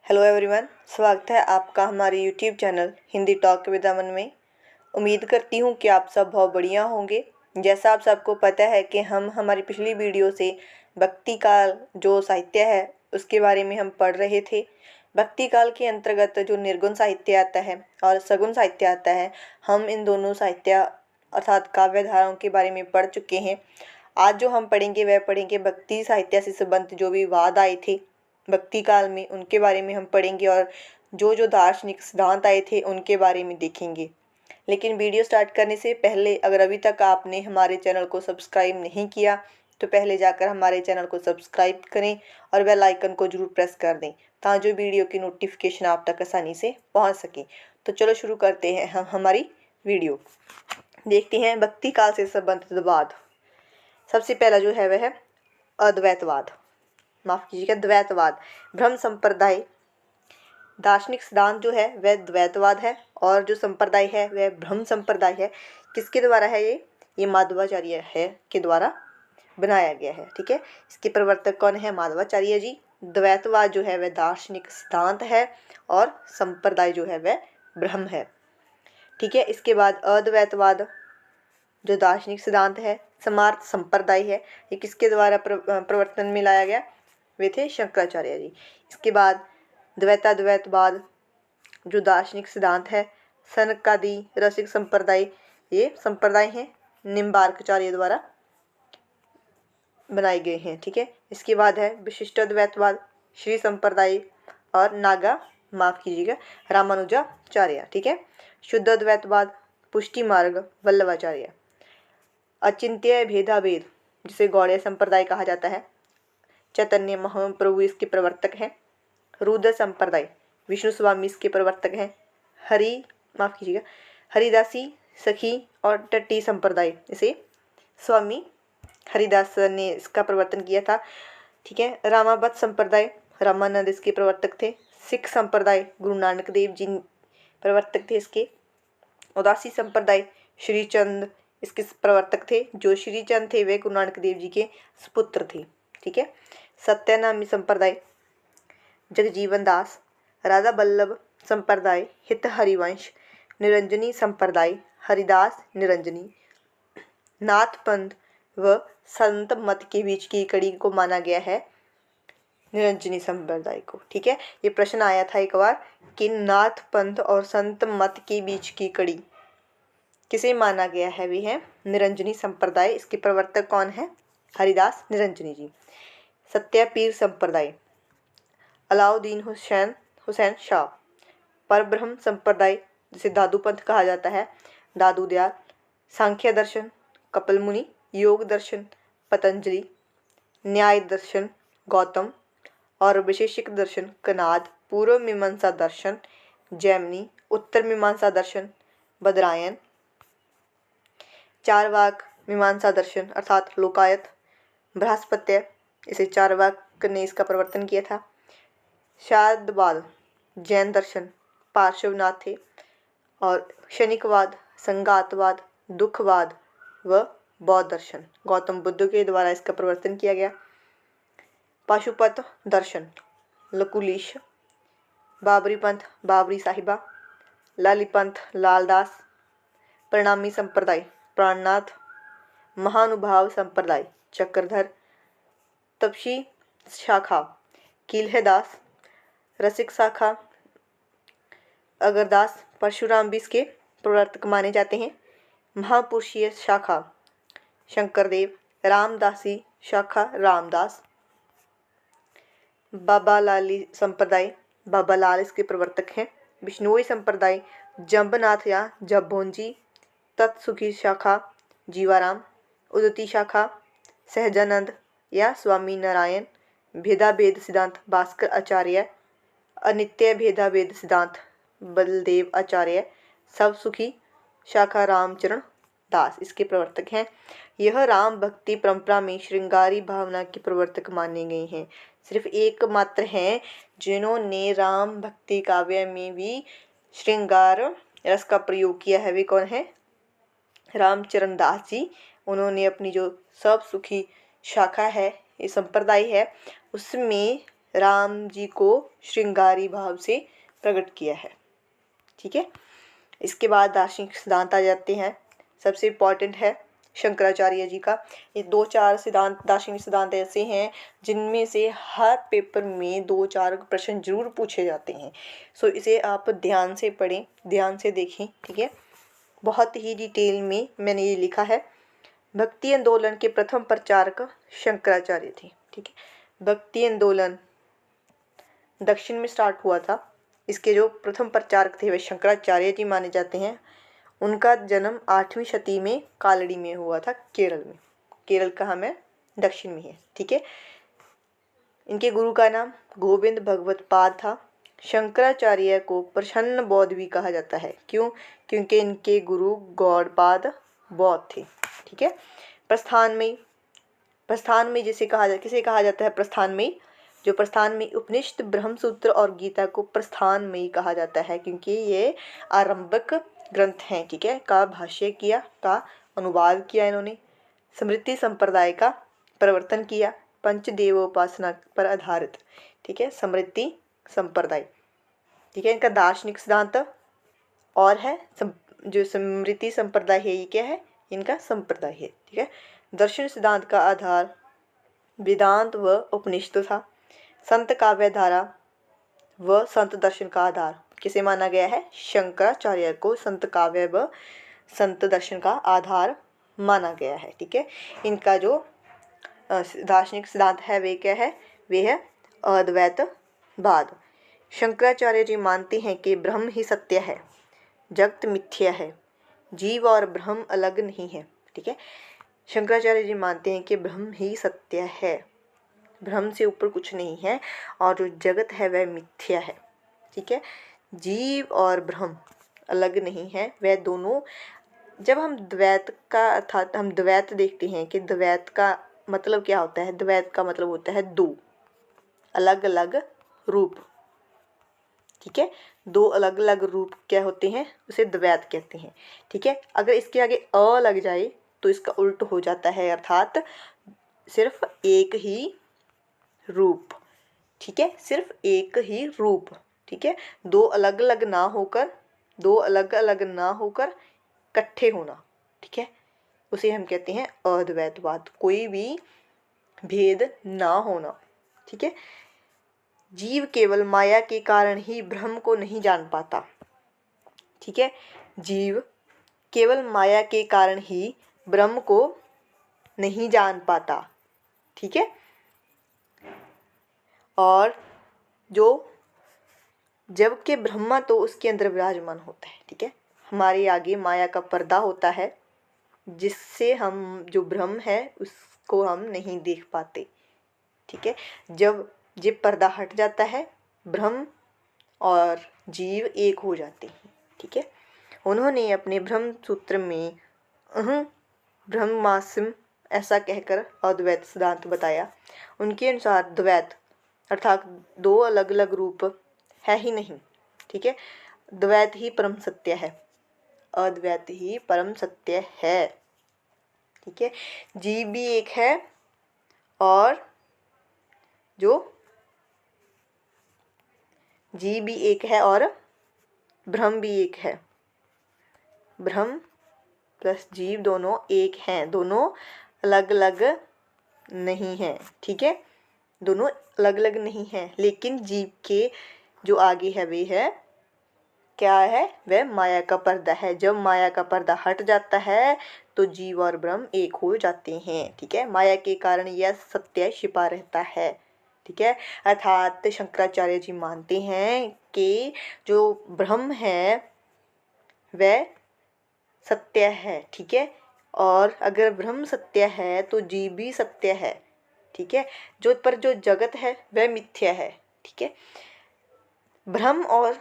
Hello everyone, स्वागत है आपका हमारे YouTube channel Hindi talk with Aman में। उम्मीद करती हूँ कि आप सब बहुत बढ़िया होंगे। जैसा आप सबको पता है कि हम हमारी पिछली वीडियो से भक्ति काल जो साहित्य है उसके बारे में हम पढ़ रहे थे। भक्ति काल के अंतर्गत जो निर्गुण साहित्य आता है और सगुण साहित्य आता है, हम इन दोनों साहित्य अर्थात काव्य धाराओं के बारे में पढ़ चुके हैं। आज जो हम पढ़ेंगे वह पढ़ेंगे भक्ति साहित्य से संबंधित जो भी वाद आए थे भक्ति काल में, उनके बारे में हम पढ़ेंगे और जो दार्शनिक सिद्धांत आए थे उनके बारे में देखेंगे। लेकिन वीडियो स्टार्ट करने से पहले अगर अभी तक आपने हमारे चैनल को सब्सक्राइब नहीं किया तो पहले जाकर हमारे चैनल को सब्सक्राइब करें और बेल आइकन को जरूर प्रेस कर दें ताकि जो वीडियो की नोटिफिकेशन आप तक आसानी से पहुंच सके। तो चलो शुरू करते हैं हम हमारी वीडियो। देखते हैं भक्ति काल से संबंधित वाद। सबसे पहला जो है वह है अद्वैतवाद, माफ कीजिएगा द्वैतवाद। ब्रह्म संप्रदाय दार्शनिक सिद्धांत जो है वह द्वैतवाद है और जो संप्रदाय है वह ब्रह्म संप्रदाय है। किसके द्वारा है ये माधवाचार्य है के द्वारा बनाया गया है। ठीक है, इसके प्रवर्तक कौन है? माधवाचार्य जी। द्वैतवाद जो है वह दार्शनिक सिद्धांत है और संप्रदाय जो है वह ब्रह्म है। ठीक है, इसके बाद अद्वैतवाद जो दार्शनिक सिद्धांत है समार्थ संप्रदाय है। ये किसके द्वारा प्रवर्तन में लाया गया? वे थे शंकराचार्य जी। इसके बाद द्वैताद्वैतवाद जो दार्शनिक सिद्धांत है सनकादि रसिक संप्रदाय, ये संप्रदाय हैं निम्बार्काचार्य द्वारा बनाए गए हैं। ठीक है, इसके बाद है विशिष्टाद्वैतवाद श्री संप्रदाय और माफ कीजिएगा रामानुजाचार्य। ठीक है, शुद्ध अद्वैतवाद पुष्टि मार्ग वल्लभाचार्य। अचिंत्य भेदाभेद जिसे गौड़ीय संप्रदाय कहा जाता है, चैतन्य महाप्रभु इसके प्रवर्तक हैं। रुद्र संप्रदाय विष्णु स्वामी इसके प्रवर्तक हैं। हरिदासी सखी और टट्टी संप्रदाय इसे स्वामी हरिदास ने इसका प्रवर्तन किया था। ठीक है, रामावत संप्रदाय रामानंद इसके प्रवर्तक थे। सिख संप्रदाय गुरु नानक देव जी प्रवर्तक थे इसके। उदासी संप्रदाय श्रीचंद इसके प्रवर्तक थे। जो श्रीचंद थे वे गुरु नानक देव जी के सुपुत्र थे। ठीक है, सत्यानामी संप्रदाय जगजीवन दास। राधा बल्लभ संप्रदाय हित हरिवंश। निरंजनी संप्रदाय हरिदास निरंजनी। नाथ पंथ व संत मत के बीच की कड़ी को माना गया है निरंजनी संप्रदाय को। ठीक है, ये प्रश्न आया था एक बार कि नाथ पंथ और संत मत के बीच की कड़ी किसे माना गया है? वे है निरंजनी संप्रदाय। इसके प्रवर्तक कौन है? हरिदास निरंजनी जी। सत्यापीर संप्रदाय अलाउद्दीन हुसैन शाह। परब्रह्म संप्रदाय जिसे दादू पंथ कहा जाता है दादू दयाल। सांख्य दर्शन कपिल मुनि। योग दर्शन पतंजलि। न्याय दर्शन गौतम और वैशेषिक दर्शन कनाद। पूर्व मीमांसा दर्शन जैमिनी। उत्तर मीमांसा दर्शन बदरायन। चारवाक मीमांसा दर्शन अर्थात लोकायत बृहस्पत्य इसे चारवाक ने इसका प्रवर्तन किया था। शारदवाद जैन दर्शन पार्श्वनाथ थे। और क्षणिकवाद संगातवाद दुखवाद व बौद्ध दर्शन गौतम बुद्ध के द्वारा इसका प्रवर्तन किया गया। पाशुपत दर्शन लकुलीश। बाबरी पंथ बाबरी साहिबा। लाली पंथ लालदास। प्रणामी संप्रदाय प्राणनाथ। महानुभाव संप्रदाय चक्रधर। तपसी शाखा कील्हेदास। रसिक शाखा अगरदास। परशुराम भी इसके प्रवर्तक माने जाते हैं। महापुरुषीय शाखा शंकरदेव। रामदासी शाखा रामदास। बाबा लाली संप्रदाय बाबा लाल इसके प्रवर्तक हैं। विष्णुई संप्रदाय जंबनाथ या जब्बोंजी। तत्सुखी शाखा जीवाराम। उदती शाखा सहजानंद या स्वामी नारायण। भेदाभेद सिद्धांत भास्कर आचार्य। अनित्य भेदाभेद सिद्धांत बलदेव आचार्य। सब सुखी शाखा रामचरण दास इसके प्रवर्तक हैं। यह राम भक्ति परंपरा में श्रृंगारी भावना के प्रवर्तक माने गए हैं। सिर्फ एकमात्र हैं जिन्होंने राम भक्ति काव्य में भी श्रृंगार रस का प्रयोग किया है। वे कौन है? रामचरण दास जी। उन्होंने अपनी जो सब सुखी शाखा है ये संप्रदाय है उसमें राम जी को श्रृंगारी भाव से प्रकट किया है। ठीक है, इसके बाद दार्शनिक सिद्धांत आ जाते हैं। सबसे इम्पॉर्टेंट है शंकराचार्य जी का। ये 2-4 सिद्धांत, दार्शनिक सिद्धांत ऐसे हैं जिनमें से हर पेपर में 2-4 प्रश्न जरूर पूछे जाते हैं। सो इसे आप ध्यान से पढ़ें, ध्यान से देखें। ठीक है, बहुत ही डिटेल में मैंने ये लिखा है। भक्ति आंदोलन के प्रथम प्रचारक शंकराचार्य थे। ठीक है, भक्ति आंदोलन दक्षिण में स्टार्ट हुआ था। इसके जो प्रथम प्रचारक थे वे शंकराचार्य जी माने जाते हैं। उनका जन्म 8वीं शती में कालड़ी में हुआ था, केरल में। केरल कहाँ में? दक्षिण में है। ठीक है, इनके गुरु का नाम गोविंद भगवत पाद था। शंकराचार्य को प्रसन्न बौद्ध भी कहा जाता है। क्यों? क्योंकि इनके गुरु गौड़पाद बौद्ध थे। ठीक है, प्रस्थान में जिसे किसे कहा जाता है? प्रस्थान में। जो प्रस्थान में उपनिषद, ब्रह्मसूत्र और गीता को प्रस्थान में कहा जाता है, क्योंकि ये आरंभक ग्रंथ हैं। ठीक है, का भाष्य किया, का अनुवाद किया इन्होंने। स्मृति संप्रदाय का प्रवर्तन किया, पंचदेवोपासना पर आधारित। ठीक है, स्मृति संप्रदाय। ठीक है, इनका दार्शनिक सिद्धांत और है जो स्मृति संप्रदाय है, ये क्या है? इनका संप्रदाय है। ठीक है, दर्शन सिद्धांत का आधार वेदांत व उपनिषद था। संत काव्य धारा व संत दर्शन का आधार किसे माना गया है? शंकराचार्य को संत काव्य व संत दर्शन का आधार माना गया है। ठीक है, इनका जो दार्शनिक सिद्धांत है वे क्या है? वे है अद्वैतवाद। शंकराचार्य जी मानते हैं कि ब्रह्म ही सत्य है, जगत मिथ्या है, जीव और ब्रह्म अलग नहीं है। ठीक है, शंकराचार्य जी मानते हैं कि ब्रह्म ही सत्य है, ब्रह्म से ऊपर कुछ नहीं है, और जो जगत है वह मिथ्या है। ठीक है, जीव और ब्रह्म अलग नहीं है, वह दोनों। जब हम द्वैत का अर्थात हम द्वैत देखते हैं कि द्वैत का मतलब क्या होता है? द्वैत का मतलब होता है दो अलग अलग रूप। ठीक है, दो अलग अलग रूप क्या होते हैं? उसे द्वैत कहते हैं। ठीक है, अगर इसके आगे अ लग जाए तो इसका उल्ट हो जाता है, अर्थात सिर्फ एक ही रूप। ठीक है, सिर्फ एक ही रूप। ठीक है, दो अलग अलग ना होकर इकट्ठे होना। ठीक है, उसे हम कहते हैं अद्वैतवाद, कोई भी भेद ना होना। ठीक है, जीव केवल माया के कारण ही ब्रह्म को नहीं जान पाता। ठीक है, जीव केवल माया के कारण ही ब्रह्म को नहीं जान पाता। ठीक है, और जो जबकि ब्रह्मा तो उसके अंदर विराजमान होता है। ठीक है, हमारे आगे माया का पर्दा होता है जिससे हम जो ब्रह्म है उसको हम नहीं देख पाते। ठीक है, जब ये पर्दा हट जाता है ब्रह्म और जीव एक हो जाते हैं। ठीक है, उन्होंने अपने ब्रह्म सूत्र में ब्रह्मास्म ऐसा कहकर अद्वैत सिद्धांत बताया। उनके अनुसार द्वैत अर्थात दो अलग अलग रूप है ही नहीं। ठीक है, द्वैत ही परम सत्य है, अद्वैत ही परम सत्य है। ठीक है, जीव भी एक है और जीव भी एक है और ब्रह्म भी एक है। ब्रह्म प्लस जीव दोनों एक हैं, दोनों अलग अलग नहीं हैं। ठीक है, दोनों अलग अलग नहीं हैं, लेकिन जीव के जो आगे है वे है क्या है? वह माया का पर्दा है। जब माया का पर्दा हट जाता है तो जीव और ब्रह्म एक हो जाते हैं। ठीक है, माया के कारण यह सत्य छिपा रहता है। ठीक है, अर्थात शंकराचार्य जी मानते हैं कि जो ब्रह्म है वह सत्य है। ठीक है, और अगर ब्रह्म सत्य है तो जीव भी सत्य है। ठीक है, जो जगत है वह मिथ्या है। ठीक है, ब्रह्म और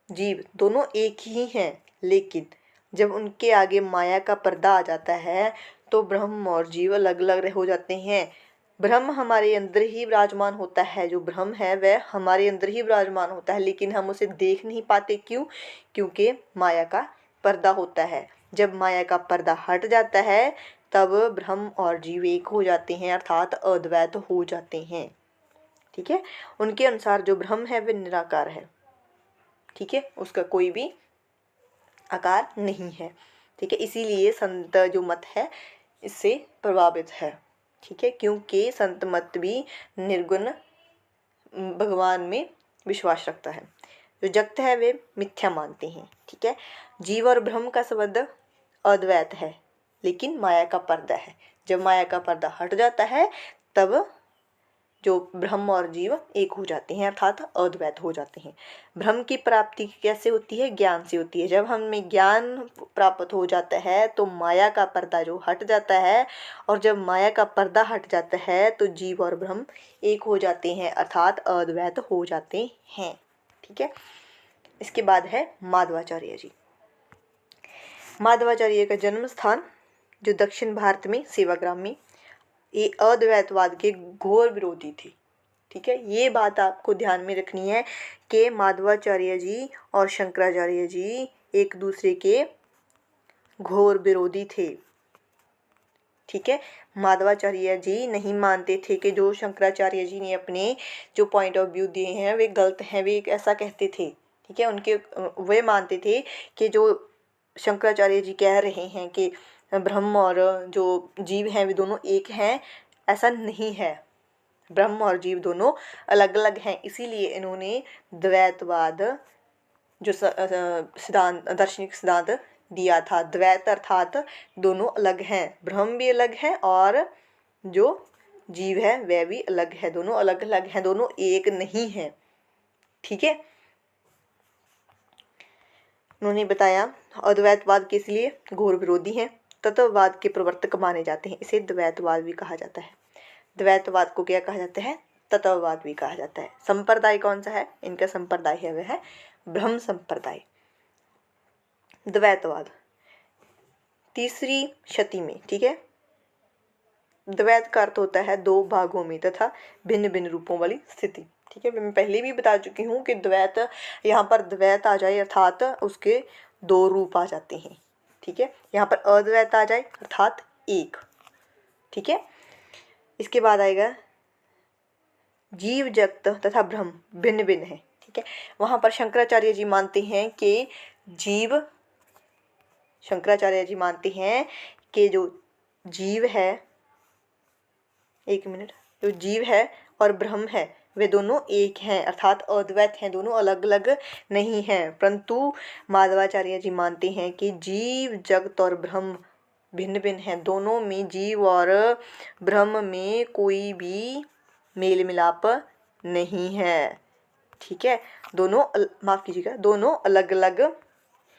जीव दोनों एक ही हैं, लेकिन जब उनके आगे माया का पर्दा आ जाता है तो ब्रह्म और जीव अलग अलग हो जाते हैं। ब्रह्म हमारे अंदर ही विराजमान होता है, जो ब्रह्म है वह हमारे अंदर ही विराजमान होता है, लेकिन हम उसे देख नहीं पाते। क्यों? क्योंकि माया का पर्दा होता है। जब माया का पर्दा हट जाता है तब ब्रह्म और जीव एक हो जाते हैं, अर्थात अद्वैत हो जाते हैं। ठीक है। उनके अनुसार जो ब्रह्म है वे निराकार है, ठीक है, उसका कोई भी आकार नहीं है, ठीक है। इसीलिए संत जो मत है इससे प्रभावित है, ठीक है, क्योंकि संत मत भी निर्गुण भगवान में विश्वास रखता है। जो जगत है वे मिथ्या मानते हैं, ठीक है। जीव और ब्रह्म का संबंध अद्वैत है, लेकिन माया का पर्दा है। जब माया का पर्दा हट जाता है तब जो ब्रह्म और जीव एक हो जाते हैं, अर्थात अद्वैत हो जाते हैं। ब्रह्म की प्राप्ति कैसे होती है? ज्ञान से होती है। जब हमें ज्ञान प्राप्त हो जाता है तो माया का पर्दा जो हट जाता है, और जब माया का पर्दा हट जाता है तो जीव और ब्रह्म एक हो जाते हैं, अर्थात अद्वैत हो जाते हैं, ठीक है। इसके बाद है माधवाचार्य जी। माधवाचार्य का जन्म स्थान जो दक्षिण भारत में सेवाग्राम में, ये अद्वैतवाद के घोर विरोधी थे, ठीक है। ये बात आपको ध्यान में रखनी है कि माधवाचार्य जी और शंकराचार्य जी एक दूसरे के घोर विरोधी थे, ठीक है। माधवाचार्य जी नहीं मानते थे कि जो शंकराचार्य जी ने अपने जो पॉइंट ऑफ व्यू दिए हैं वे गलत हैं, वे ऐसा कहते थे, ठीक है। उनके वे मानते थे कि जो शंकराचार्य जी कह रहे हैं कि ब्रह्म और जो जीव हैं वे दोनों एक हैं, ऐसा नहीं है। ब्रह्म और जीव दोनों अलग अलग हैं। इसीलिए इन्होंने द्वैतवाद जो सिद्धांत, दार्शनिक सिद्धांत दिया था। द्वैत अर्थात दोनों अलग हैं, ब्रह्म भी अलग है और जो जीव है वह भी अलग है, दोनों अलग अलग हैं, दोनों एक नहीं है, ठीक है। उन्होंने बताया अद्वैतवाद के इसलिए घोर विरोधी हैं, तत्ववाद के प्रवर्तक माने जाते हैं, इसे द्वैतवाद भी कहा जाता है। द्वैतवाद को क्या कहा जाता है? तत्ववाद भी कहा जाता है। संप्रदाय कौन सा है? इनका संप्रदाय है वह है ब्रह्म संप्रदाय। द्वैतवाद 3री शती में, ठीक है। द्वैत का अर्थ होता है दो भागों में तथा भिन्न भिन्न रूपों वाली स्थिति, ठीक है। मैं पहले भी बता चुकी हूँ कि द्वैत, यहाँ पर द्वैत आ जाए अर्थात उसके दो रूप आ जाते हैं, ठीक है। यहाँ पर अद्वैत आ जाए अर्थात एक, ठीक है। इसके बाद आएगा जीव जगत तथा ब्रह्म भिन्न भिन्न है, ठीक है। वहाँ पर शंकराचार्य जी मानते हैं कि शंकराचार्य जी मानते हैं कि जो जीव है, एक मिनट, जो जीव है और ब्रह्म है वे दोनों एक हैं, अर्थात अद्वैत हैं, दोनों अलग अलग नहीं हैं। परंतु माधवाचार्य जी मानते हैं कि जीव जगत और ब्रह्म भिन्न भिन्न हैं, दोनों में, जीव और ब्रह्म में कोई भी मेल मिलाप नहीं है, ठीक है। दोनों माफ़ कीजिएगा, दोनों अलग अलग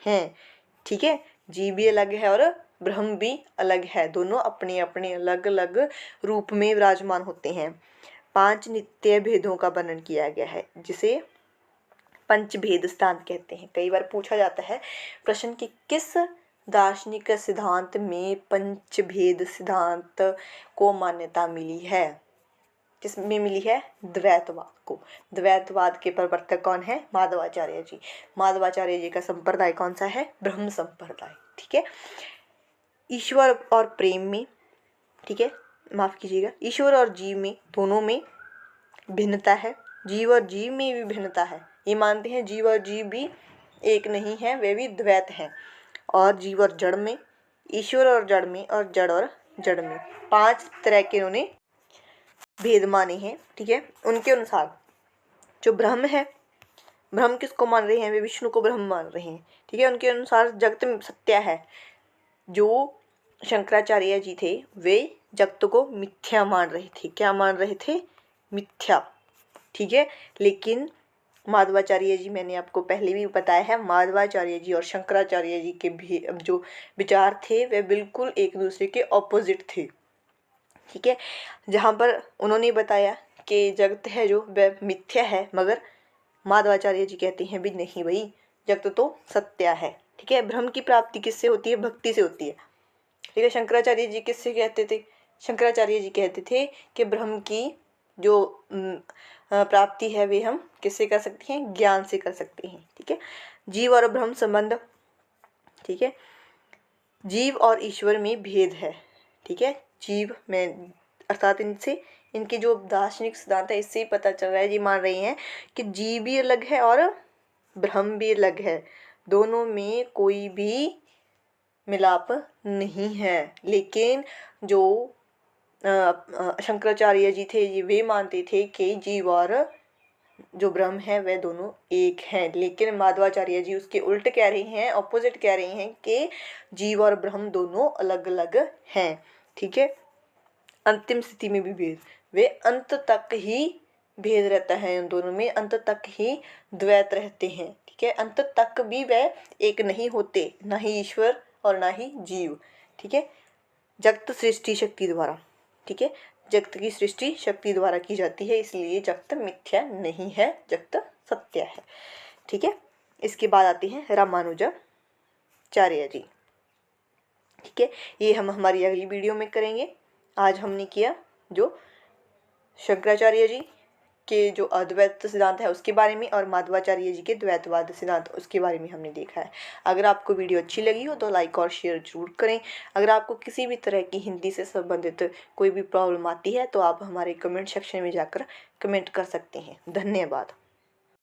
हैं, ठीक है। जीव भी अलग है और ब्रह्म भी अलग है, दोनों अपने अपने अलग अलग रूप में विराजमान होते हैं। 5 नित्य भेदों का वर्णन किया गया है, जिसे पंचभेद सिद्धांत कहते हैं। कई बार पूछा जाता है प्रश्न कि किस दार्शनिक सिद्धांत में पंचभेद सिद्धांत को मान्यता मिली है? किसमें मिली है? द्वैतवाद को। द्वैतवाद के प्रवर्तक कौन है? माधवाचार्य जी। माधवाचार्य जी का संप्रदाय कौन सा है? ब्रह्म संप्रदाय, ठीक है। ईश्वर और प्रेम में, ठीक है, माफ़ कीजिएगा, ईश्वर और जीव में, दोनों में भिन्नता है। जीव और जीव में भी भिन्नता है। ये मानते हैं जीव और जीव भी एक नहीं है, वे भी द्वैत हैं। और जीव और जड़ में, ईश्वर और जड़ में, और जड़ और जड़ में 5 तरह के उन्होंने भेद माने हैं, ठीक है। उनके अनुसार जो ब्रह्म है, ब्रह्म किसको मान रहे हैं? वे विष्णु को ब्रह्म मान रहे हैं, ठीक है। उनके अनुसार जगत में सत्य है। जो शंकराचार्य जी थे वे जगत को मिथ्या मान रहे थे। क्या मान रहे थे? मिथ्या, ठीक है। लेकिन माधवाचार्य जी, मैंने आपको पहले भी बताया है, माधवाचार्य जी और शंकराचार्य जी के भी जो विचार थे वे बिल्कुल एक दूसरे के ऑपोजिट थे, ठीक है। जहाँ पर उन्होंने बताया कि जगत है जो वह मिथ्या है, मगर माधवाचार्य जी कहते हैं भी नहीं भाई, जगत तो सत्य है, ठीक है। ब्रह्म की प्राप्ति किससे होती है? भक्ति से होती है, ठीक है। शंकराचार्य जी किससे कहते थे? शंकराचार्य जी कहते थे कि ब्रह्म की जो प्राप्ति है वे हम किससे कर सकते हैं? ज्ञान से कर सकते हैं, ठीक है। जीव और ब्रह्म संबंध, ठीक है। जीव और ईश्वर में भेद है, ठीक है। जीव में अर्थात इनके जो दार्शनिक सिद्धांत है इससे ही पता चल रहा है, ये मान रही हैं कि जीव भी अलग है और ब्रह्म भी अलग है, दोनों में कोई भी मिलाप नहीं है। लेकिन जो शंकराचार्य जी थे ये वे मानते थे कि जीव और जो ब्रह्म है वह दोनों एक हैं। लेकिन माधवाचार्य जी उसके उल्ट कह रही हैं, ऑपोजिट कह रही हैं कि जीव और ब्रह्म दोनों अलग अलग हैं। ठीक है, अंतिम स्थिति में भी भेद, वे अंत तक ही भेद रहता है उन दोनों में, अंत तक ही द्वैत रहते हैं। ठीक है, अंत तक भी वह एक नहीं होते, ना ही ईश्वर और ना ही जीव। ठीक है, जगत सृष्टि शक्ति द्वारा, ठीक है, जगत की सृष्टि शक्ति द्वारा की जाती है, इसलिए जगत मिथ्या नहीं है, जगत सत्य है। ठीक है, इसके बाद आते हैं रामानुजाचार्य जी। ठीक है, ये हम हमारी अगली वीडियो में करेंगे। आज हमने किया जो शंकराचार्य जी के जो अद्वैत सिद्धांत है उसके बारे में और माधवाचार्य जी के द्वैतवाद सिद्धांत उसके बारे में हमने देखा है। अगर आपको वीडियो अच्छी लगी हो तो लाइक और शेयर जरूर करें। अगर आपको किसी भी तरह की हिंदी से संबंधित कोई भी प्रॉब्लम आती है तो आप हमारे कमेंट सेक्शन में जाकर कमेंट कर सकते हैं। धन्यवाद।